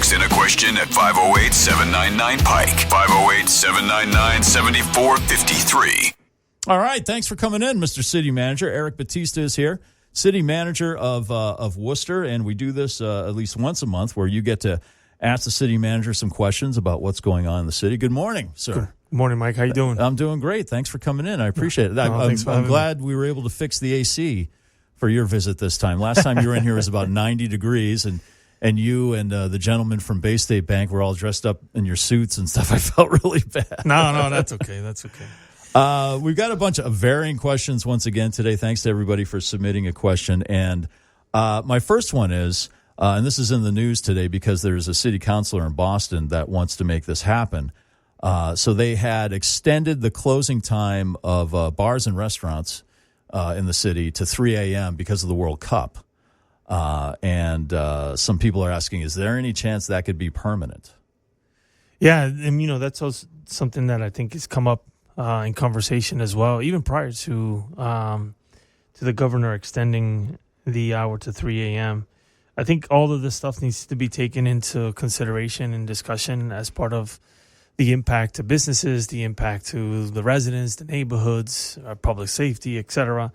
Text in a question at 508-799-PIKE. 508-799-7453. All right, thanks for coming in, Mr. City Manager. Eric Batista is here, City Manager of Worcester, and we do this at least once a month where you get to ask the City Manager some questions about what's going on in the city. Good morning, sir. Good morning, Mike. How you doing? I'm doing great. Thanks for coming in. I appreciate it. I'm glad we were able to fix the AC for your visit this time. Last time you were in here was about 90 degrees, and you and the gentleman from Bay State Bank were all dressed up in your suits and stuff. I felt really bad. No, that's okay. That's okay. We've got a bunch of varying questions once again today. Thanks to everybody for submitting a question. And my first one is, and this is in the news today because there's a city councilor in Boston that wants to make this happen. So they had extended the closing time of bars and restaurants in the city to 3 a.m. because of the World Cup. And some people are asking, is there any chance that could be permanent? Yeah, and that's also something that I think has come up in conversation as well, even prior to the governor extending the hour to 3 a.m. I think all of this stuff needs to be taken into consideration and discussion as part of the impact to businesses, the impact to the residents, the neighborhoods, public safety, etc.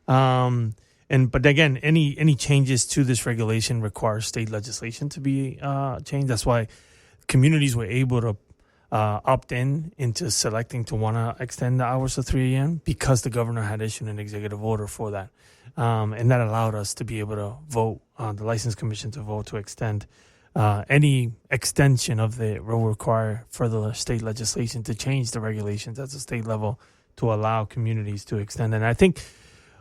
But again, any changes to this regulation require state legislation to be changed. That's why communities were able to opt into selecting to want to extend the hours to 3 a.m. because the governor had issued an executive order for that. And that allowed us to be able to vote, the License Commission to vote to extend. Any extension of it will require further state legislation to change the regulations at the state level to allow communities to extend. And I think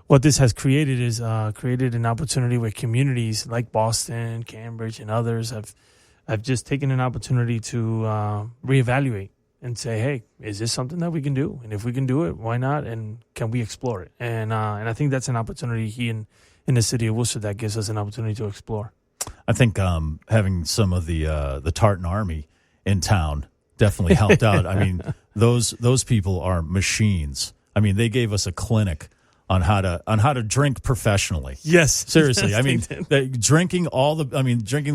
what this has created is created an opportunity where communities like Boston, Cambridge, and others have just taken an opportunity to reevaluate and say, hey, is this something that we can do? And if we can do it, why not? And can we explore it? And I think that's an opportunity here in the city of Worcester that gives us an opportunity to explore. I think having some of the Tartan Army in town definitely helped out. I mean, those people are machines. I mean, they gave us a clinic on how to drink professionally. Yes, seriously. I mean, drinking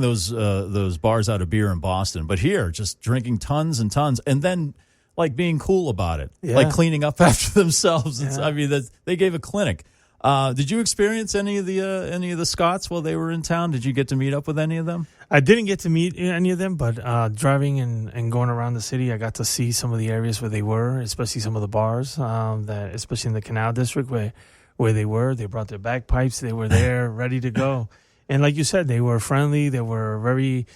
those bars out of beer in Boston, but here just drinking tons and tons, and then like being cool about it, like cleaning up after themselves. I mean, they gave a clinic. Did you experience any of the Scots while they were in town? Did you get to meet up with any of them? I didn't get to meet any of them, but driving and going around the city, I got to see some of the areas where they were, especially some of the bars, especially in the Canal District where they were. They brought their bagpipes. They were there, ready to go. And like you said, they were friendly. They were very,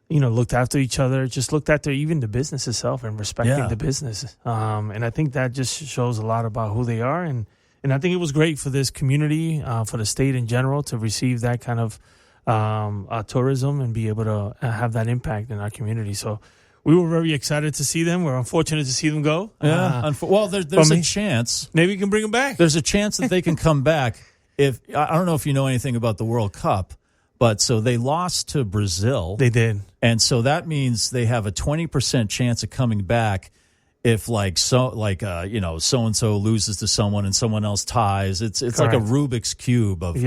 looked after each other, just looked after even the business itself and respecting the business. And I think that just shows a lot about who they are. And I think it was great for this community, for the state in general, to receive that kind of tourism and be able to have that impact in our community. So we were very excited to see them. We're unfortunate to see them go. Yeah. Well, there's a chance. Maybe we can bring them back. There's a chance that they can come back. I don't know if you know anything about the World Cup, but so they lost to Brazil. They did. And so that means they have a 20% chance of coming back if so-and-so loses to someone and someone else ties. It's like a Rubik's Cube of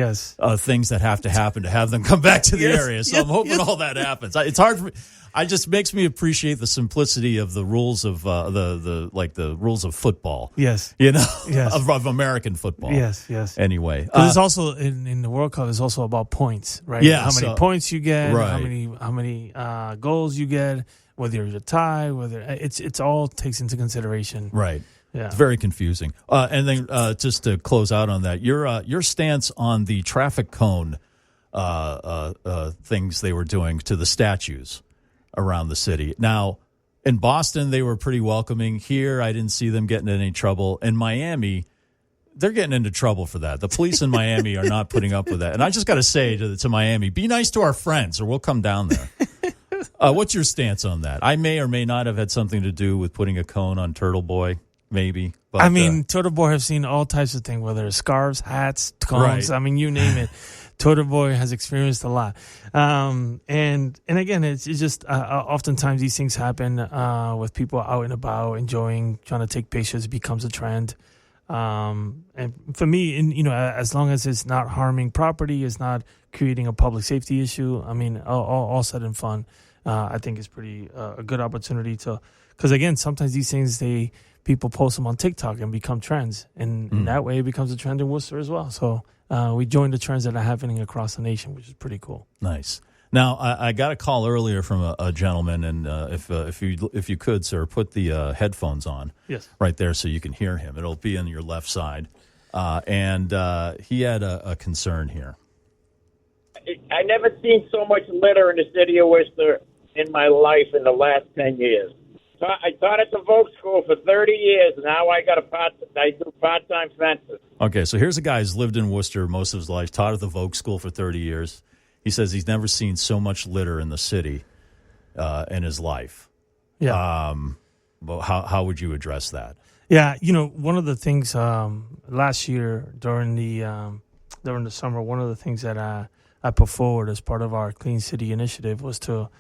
things that have to happen to have them come back to the area. So I'm hoping all that happens. It's hard for me. It just makes me appreciate the simplicity of the rules of the rules of football. Yes. Of American football. Yes. Anyway. There's also, in the World Cup, it's also about points, right? Yeah. How many points you get, right. how many goals you get, whether you're a tie, whether it's all takes into consideration. Right. Yeah. It's very confusing. And then just to close out on that, your stance on the traffic cone things they were doing to the statues around the city. Now, in Boston, they were pretty welcoming. Here, I didn't see them getting in any trouble. In Miami, they're getting into trouble for that. The police in Miami are not putting up with that. And I just got to say to Miami, be nice to our friends or we'll come down there. What's your stance on that? I may or may not have had something to do with putting a cone on Turtle Boy, maybe. But, Turtle Boy have seen all types of things, whether it's scarves, hats, cones. Right. You name it. Turtle Boy has experienced a lot. And again, it's just oftentimes these things happen with people out and about enjoying, trying to take pictures. It becomes a trend. And for me, as long as it's not harming property, it's not creating a public safety issue. I mean, all said and fun, I think it's pretty a good opportunity to, because again, sometimes these things people post them on TikTok and become trends, and in that way it becomes a trend in Worcester as well. So we join the trends that are happening across the nation, which is pretty cool. Nice. Now, I got a call earlier from a gentleman, and if you could, sir, put the headphones on, yes, right there, so you can hear him. It'll be on your left side, and he had a concern here. I never seen so much litter in the city of Worcester in my life in the last 10 years. I taught at the Vogue School for 30 years. Now I do part-time fences. Okay, so here's a guy who's lived in Worcester most of his life, taught at the Vogue School for 30 years. He says he's never seen so much litter in the city in his life. Yeah. Well, how would you address that? Yeah, one of the things last year during the summer, one of the things that I put forward as part of our Clean City initiative was to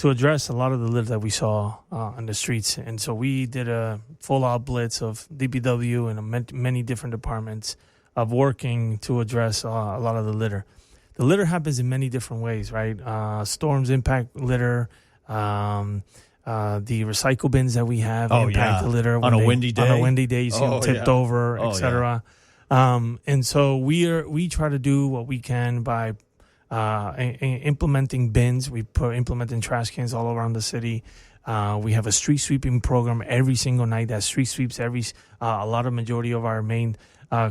address a lot of the litter that we saw on the streets. And so we did a full-out blitz of DPW and many different departments of working to address a lot of the litter. The litter happens in many different ways, right? Storms impact litter. The recycle bins that we have impact the litter. On a windy day? On a windy day, you see them tipped over, etc. And so we try to do what we can by implementing bins. We implementing trash cans all around the city. We have a street sweeping program every single night that street sweeps majority of our main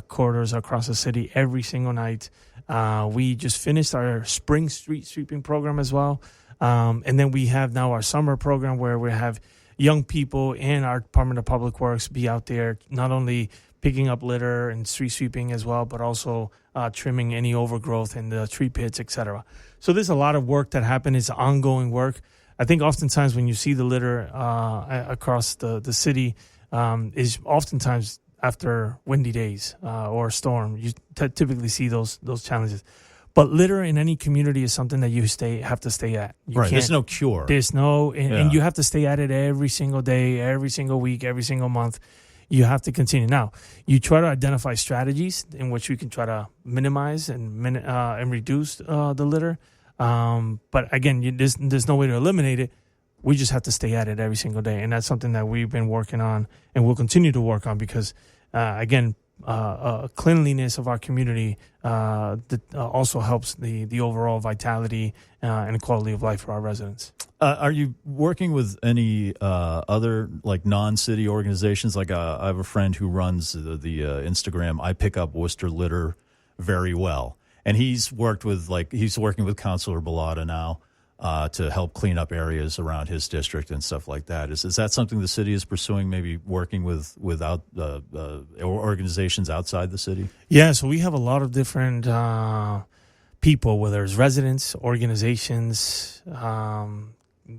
corridors across the city every single night. We just finished our spring street sweeping program as well. And then we have now our summer program where we have young people in our Department of Public Works be out there not only picking up litter and street sweeping as well, but also trimming any overgrowth in the tree pits, etc. So there's a lot of work that happens. It's ongoing work. I think oftentimes when you see the litter across the city is oftentimes after windy days or a storm. You typically see those challenges. But litter in any community is something that you have to stay at. Right. There's no cure. There's no, and you have to stay at it every single day, every single week, every single month. You have to continue. Now, you try to identify strategies in which we can try to minimize and reduce the litter. But again, there's no way to eliminate it. We just have to stay at it every single day. And that's something that we've been working on and we'll continue to work on because, cleanliness of our community also helps the overall vitality and quality of life for our residents. Are you working with any other like non-city organizations? Like I have a friend who runs the Instagram I Pick Up Worcester Litter very well, and he's working with Councilor Bellotta now to help clean up areas around his district and stuff like that. Is that something the city is pursuing? Maybe working with organizations outside the city? Yeah, so we have a lot of different people, whether it's residents, organizations,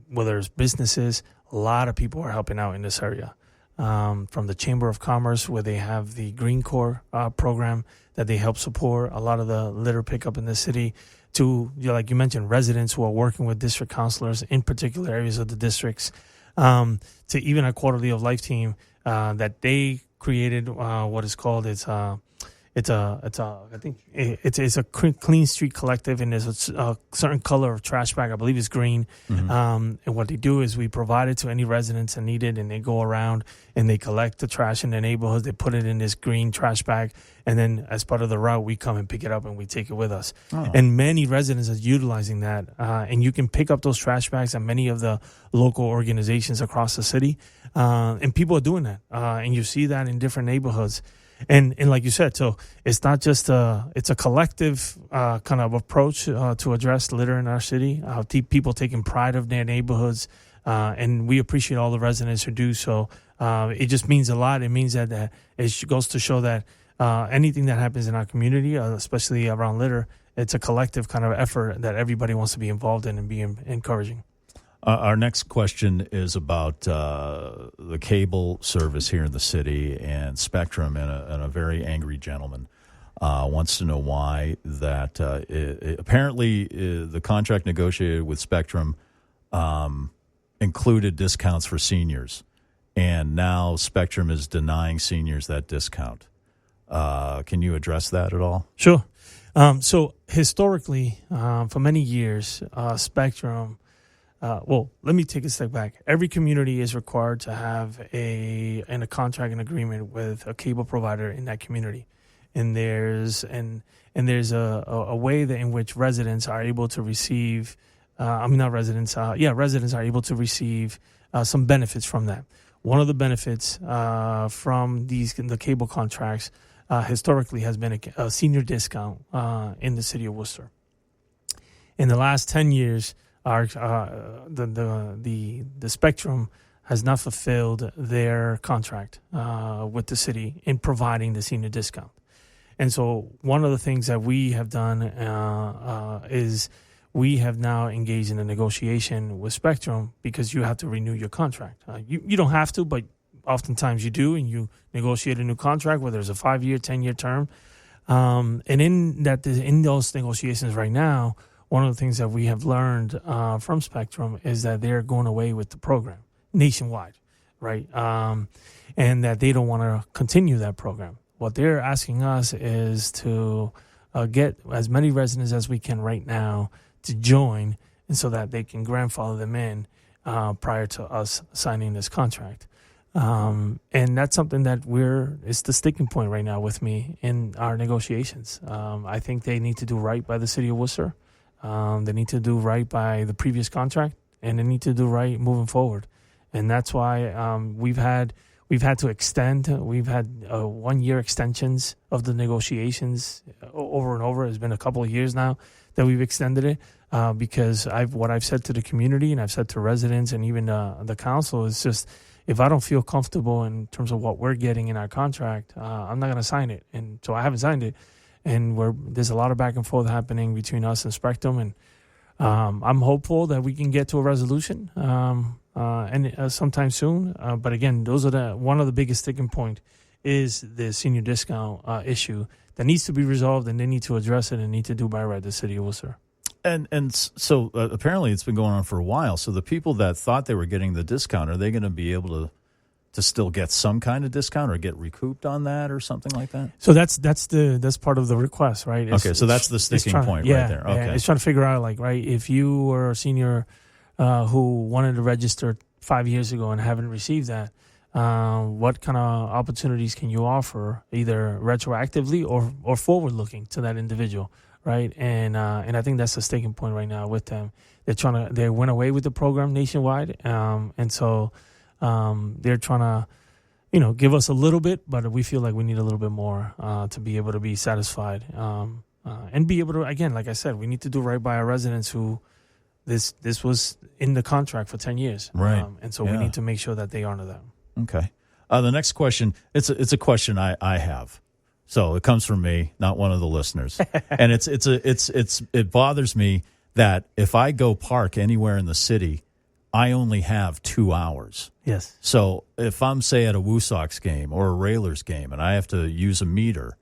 whether it's businesses. A lot of people are helping out in this area. From the Chamber of Commerce, where they have the Green Corps program that they help support a lot of the litter pickup in the city, to, like you mentioned, residents who are working with district councilors in particular areas of the districts, to even a quality of life team that they created. What is called it's a clean street collective, and there's a certain color of trash bag. I believe it's green. And what they do is we provide it to any residents that need it, and they go around and they collect the trash in the neighborhood. They put it in this green trash bag, and then as part of the route, we come and pick it up and we take it with us. And many residents are utilizing that, and you can pick up those trash bags at many of the local organizations across the city, and people are doing that, and you see that in different neighborhoods. And like you said, so it's not just it's a collective kind of approach to address litter in our city. People taking pride of their neighborhoods, and we appreciate all the residents who do so. It just means a lot. It means that it goes to show that anything that happens in our community, especially around litter, it's a collective kind of effort that everybody wants to be involved in and be encouraging. Our next question is about the cable service here in the city and Spectrum, and a very angry gentleman wants to know why that apparently the contract negotiated with Spectrum included discounts for seniors, and now Spectrum is denying seniors that discount. Can you address that at all? Sure. So historically, for many years, Spectrum. Well, let me take a step back. Every community is required to have a contract and agreement with a cable provider in that community, and there's a way that in which residents are able to receive. Residents are able to receive some benefits from that. One of the benefits from the cable contracts historically has been a senior discount in the city of Worcester. In the last 10 years, the Spectrum has not fulfilled their contract with the city in providing the senior discount. And so one of the things that we have done is we have now engaged in a negotiation with Spectrum because you have to renew your contract. You don't have to, but oftentimes you do, and you negotiate a new contract, whether it's a 5-year, 10-year term. And in those negotiations right now, one of the things that we have learned from Spectrum is that they're going away with the program nationwide, right? And that they don't want to continue that program. What they're asking us is to get as many residents as we can right now to join, and so that they can grandfather them in prior to us signing this contract. And that's something that it's the sticking point right now with me in our negotiations. I think they need to do right by the city of Worcester. They need to do right by the previous contract, and they need to do right moving forward. And that's why we've had to extend. We've had 1-year extensions of the negotiations over and over. It's been a couple of years now that we've extended it because what I've said to the community, and I've said to residents and even the council, is just, if I don't feel comfortable in terms of what we're getting in our contract, I'm not going to sign it. And so I haven't signed it. And there's a lot of back and forth happening between us and Spectrum, and I'm hopeful that we can get to a resolution sometime soon. But again, one of the biggest sticking point is the senior discount issue that needs to be resolved, and they need to address it and need to do by right the city of Worcester. And so apparently it's been going on for a while. So the people that thought they were getting the discount, are they going to be able to still get some kind of discount or get recouped on that or something like that? So that's part of the request, right? So that's the sticking point right there. Okay. It's trying to figure out, if you were a senior who wanted to register 5 years ago and haven't received that, what kind of opportunities can you offer, either retroactively or forward-looking to that individual, right? And I think that's the sticking point right now with them. They went away with the program nationwide, and so they're trying to, give us a little bit, but we feel like we need a little bit more to be able to be satisfied and be able to, again, like I said, we need to do right by our residents who this was in the contract for 10 years. Right. And so we need to make sure that they honor that. Okay. The next question, it's a question I have. So it comes from me, not one of the listeners. And it bothers me that if I go park anywhere in the city, I only have 2 hours. Yes. So if I'm, say, at a Woo Sox game or a Railers game and I have to use a meter,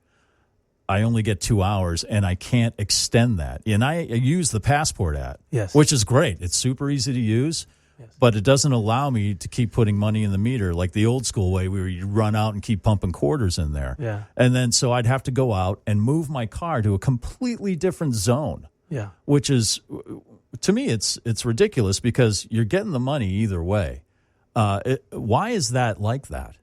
I only get 2 hours and I can't extend that. And I use the Passport app, yes, which is great. It's super easy to use, yes, but it doesn't allow me to keep putting money in the meter like the old school way where you run out and keep pumping quarters in there. Yeah. And then so I'd have to go out and move my car to a completely different zone. Yeah. Which is, to me, it's ridiculous because you're getting the money either way. Why is that like that?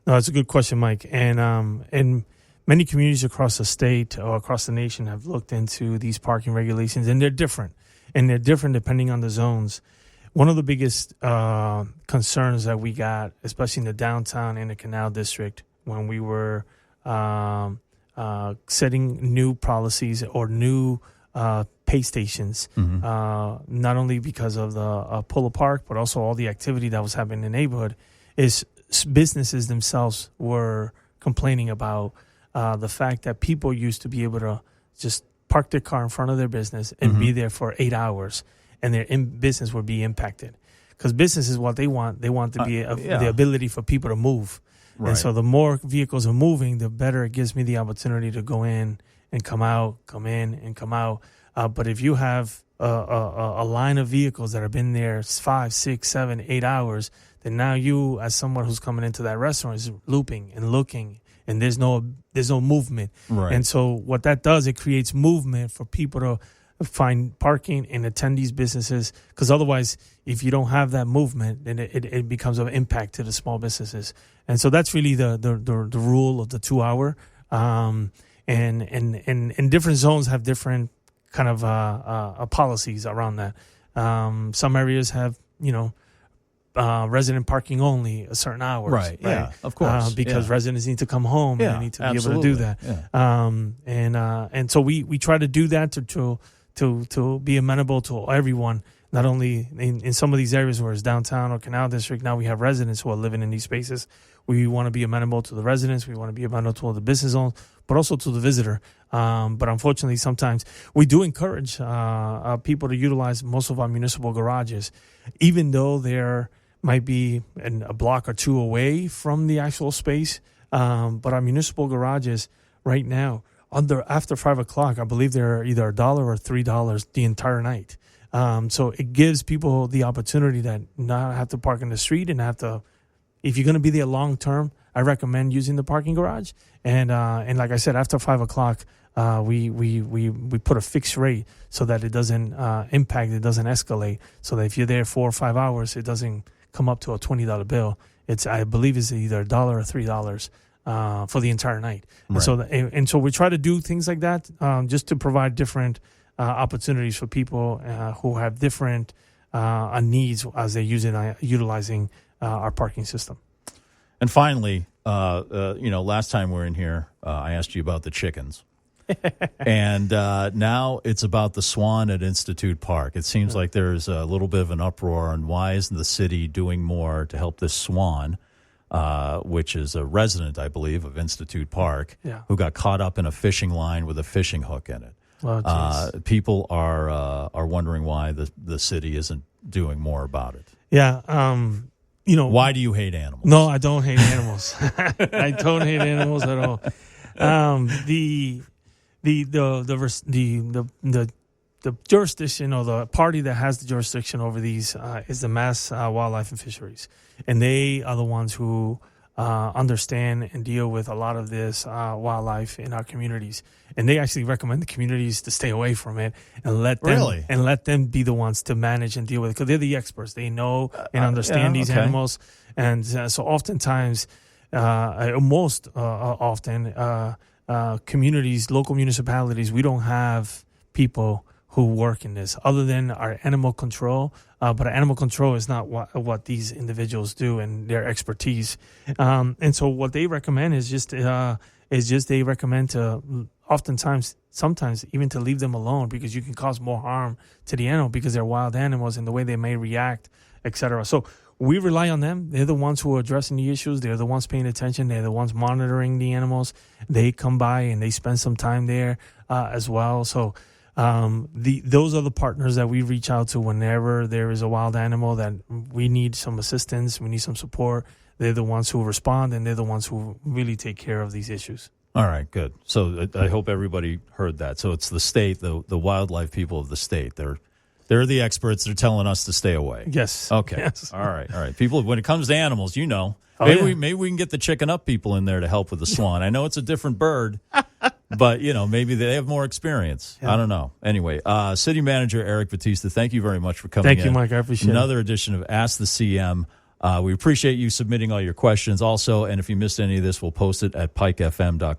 No, that's a good question, Mike. And many communities across the state or across the nation have looked into these parking regulations, and they're different. And they're different depending on the zones. One of the biggest concerns that we got, especially in the downtown and the Canal District, when we were setting new policies or new pay stations, not only because of the Polo Park, but also all the activity that was happening in the neighborhood, is businesses themselves were complaining about the fact that people used to be able to just park their car in front of their business and be there for 8 hours, and their business would be impacted. Because business is what they want. They want to be the ability for people to move. Right. And so the more vehicles are moving, the better it gives me the opportunity to go in and come out, come in and come out. But if you have a line of vehicles that have been there 5, 6, 7, 8 hours, then now you, as someone who's coming into that restaurant, is looping and looking, and there's no movement. Right. And so what that does, it creates movement for people to find parking and attend these businesses, because otherwise, if you don't have that movement, then it becomes an impact to the small businesses. And so that's really the rule of the 2 hour. And different zones have different kind of policies around that. Some areas have, resident parking only a certain hours. Right. Yeah, of course. Because residents need to come home and they need to be able to do that. Yeah. And so we try to do that to be amenable to everyone. Not only in some of these areas where it's downtown or Canal District, now we have residents who are living in these spaces. We want to be amenable to the residents. We want to be amenable to the business owners, but also to the visitor. But unfortunately, sometimes we do encourage people to utilize most of our municipal garages, even though there might be a block or two away from the actual space. But our municipal garages right now, after 5 o'clock, I believe they're either $1 or $3 the entire night. So it gives people the opportunity that not have to park in the street and have to. If you're going to be there long term, I recommend using the parking garage. And like I said, after 5 o'clock, we put a fixed rate so that it doesn't impact, it doesn't escalate. So that if you're there 4 or 5 hours, it doesn't come up to a $20 bill. I believe it's either $1 or $3 for the entire night. Right. And so we try to do things like that just to provide different opportunities for people who have different needs as they're utilizing our parking system. And finally, last time we were in here, I asked you about the chickens. And now it's about the Swan at Institute Park. It seems like there's a little bit of an uproar on why isn't the city doing more to help this swan, which is a resident, I believe, of Institute Park, who got caught up in a fishing line with a fishing hook in it. Oh, people are wondering why the city isn't doing more about it. Yeah. Why do you hate animals? No, I don't hate animals. I don't hate animals at all. The jurisdiction, or the party that has the jurisdiction over these is the Mass Wildlife and Fisheries, and they are the ones who understand and deal with a lot of this wildlife in our communities. And they actually recommend the communities to stay away from it and let them be the ones to manage and deal with it, because they're the experts. They know and understand these animals. And so oftentimes, most often, communities, local municipalities, we don't have people who work in this other than our animal control. But animal control is not what these individuals do and their expertise. And so what they recommend is just they recommend to sometimes even to leave them alone, because you can cause more harm to the animal because they're wild animals and the way they may react, etc. So we rely on them. They're the ones who are addressing the issues. They're the ones paying attention. They're the ones monitoring the animals. They come by and they spend some time there as well. So those are the partners that we reach out to whenever there is a wild animal that we need some assistance, we need some support. They're the ones who respond, and they're the ones who really take care of these issues. All right, good. So I hope everybody heard that. So it's the state, the wildlife people of the state. They're the experts. They're telling us to stay away. Yes. Okay. Yes. All right. People, when it comes to animals, maybe we can get the chicken up people in there to help with the swan. I know it's a different bird, but maybe they have more experience. Yeah. I don't know. Anyway, City Manager Eric Batista, thank you very much for coming in. Thank you, Mike. I appreciate Another edition of Ask the CM. We appreciate you submitting all your questions also, and if you missed any of this, we'll post it at pikefm.com.